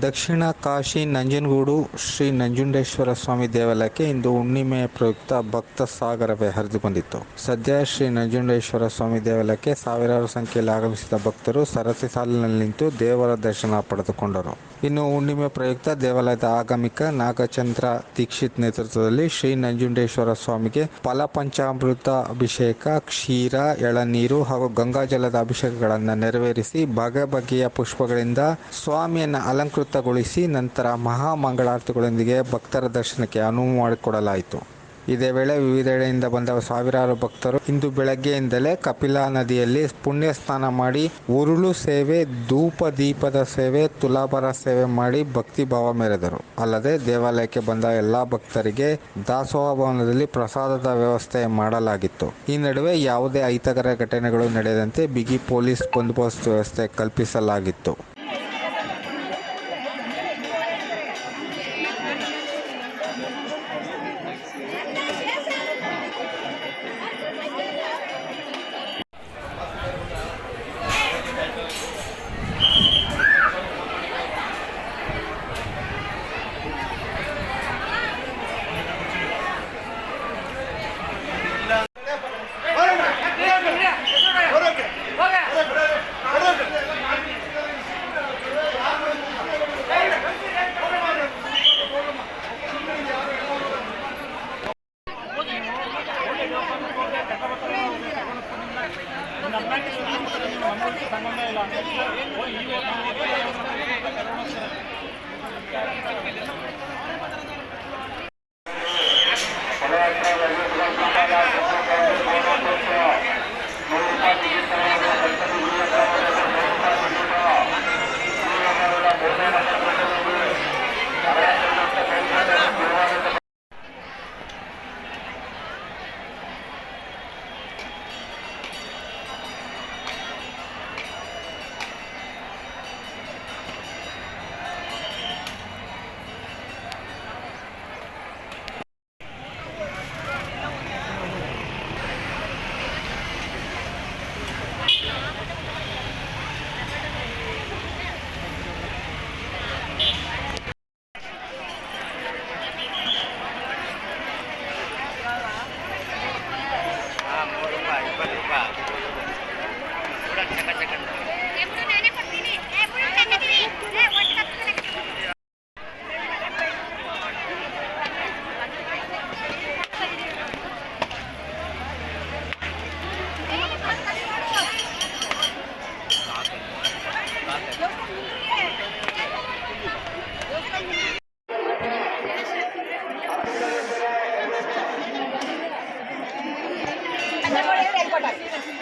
ದಕ್ಷಿಣ ಕಾಶಿ ನಂಜನಗೂಡು ಶ್ರೀ ನಂಜುಂಡೇಶ್ವರ ಸ್ವಾಮಿ ದೇವಾಲಯಕ್ಕೆ ಇಂದು ಹುಣ್ಣಿಮೆಯ ಪ್ರಯುಕ್ತ ಭಕ್ತ ಸಾಗರವೇ ಹರಿದು ಬಂದಿತ್ತು. ಸದ್ಯ ಶ್ರೀ ನಂಜುಂಡೇಶ್ವರ ಸ್ವಾಮಿ ದೇವಾಲಯಕ್ಕೆ ಸಾವಿರಾರು ಸಂಖ್ಯೆಯಲ್ಲಿ ಆಗಮಿಸಿದ ಭಕ್ತರು ಸರತಿ ಸಾಲಿನಲ್ಲಿ ನಿಂತು ದೇವರ ದರ್ಶನ ಪಡೆದುಕೊಂಡರು. ಇನ್ನು ಹುಣ್ಣಿಮೆ ಪ್ರಯುಕ್ತ ದೇವಾಲಯದ ಆಗಮಿಕ ನಾಗಚಂದ್ರ ದೀಕ್ಷಿತ್ ನೇತೃತ್ವದಲ್ಲಿ ಶ್ರೀ ನಂಜುಂಡೇಶ್ವರ ಸ್ವಾಮಿಗೆ ಫಲಪಂಚಾಮೃತ ಅಭಿಷೇಕ, ಕ್ಷೀರ, ಎಳನೀರು ಹಾಗೂ ಗಂಗಾಜಲದ ಅಭಿಷೇಕಗಳನ್ನು ನೆರವೇರಿಸಿ ಬಗೆ ಬಗೆಯ ಪುಷ್ಪಗಳಿಂದ ಸ್ವಾಮಿಯನ್ನು ಅಲಂಕೃತಗೊಳಿಸಿ ನಂತರ ಮಹಾಮಂಗಳಾರತಿಗಳೊಂದಿಗೆ ಭಕ್ತರ ದರ್ಶನಕ್ಕೆ ಅನುವು ಮಾಡಿಕೊಡಲಾಯಿತು. ಇದೇ ವೇಳೆ ವಿವಿಧೆಡೆಯಿಂದ ಬಂದ ಸಾವಿರಾರು ಭಕ್ತರು ಇಂದು ಬೆಳಗ್ಗೆಯಿಂದಲೇ ಕಪಿಲಾ ನದಿಯಲ್ಲಿ ಪುಣ್ಯ ಸ್ನಾನ ಮಾಡಿ ಉರುಳು ಸೇವೆ, ಧೂಪ ದೀಪದ ಸೇವೆ, ತುಲಾಭಾರ ಸೇವೆ ಮಾಡಿ ಭಕ್ತಿ ಭಾವ ಮೆರೆದರು. ಅಲ್ಲದೆ ದೇವಾಲಯಕ್ಕೆ ಬಂದ ಎಲ್ಲ ಭಕ್ತರಿಗೆ ದಾಸೋಹ ಭವನದಲ್ಲಿ ಪ್ರಸಾದದ ವ್ಯವಸ್ಥೆ ಮಾಡಲಾಗಿತ್ತು. ಈ ನಡುವೆ ಯಾವುದೇ ಅಹಿತಕರ ಘಟನೆಗಳು ನಡೆಯದಂತೆ ಬಿಗಿ ಪೊಲೀಸ್ ಬಂದೋಬಸ್ತ್ ವ್ಯವಸ್ಥೆ ಕಲ್ಪಿಸಲಾಗಿತ್ತು.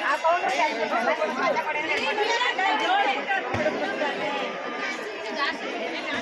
ಆ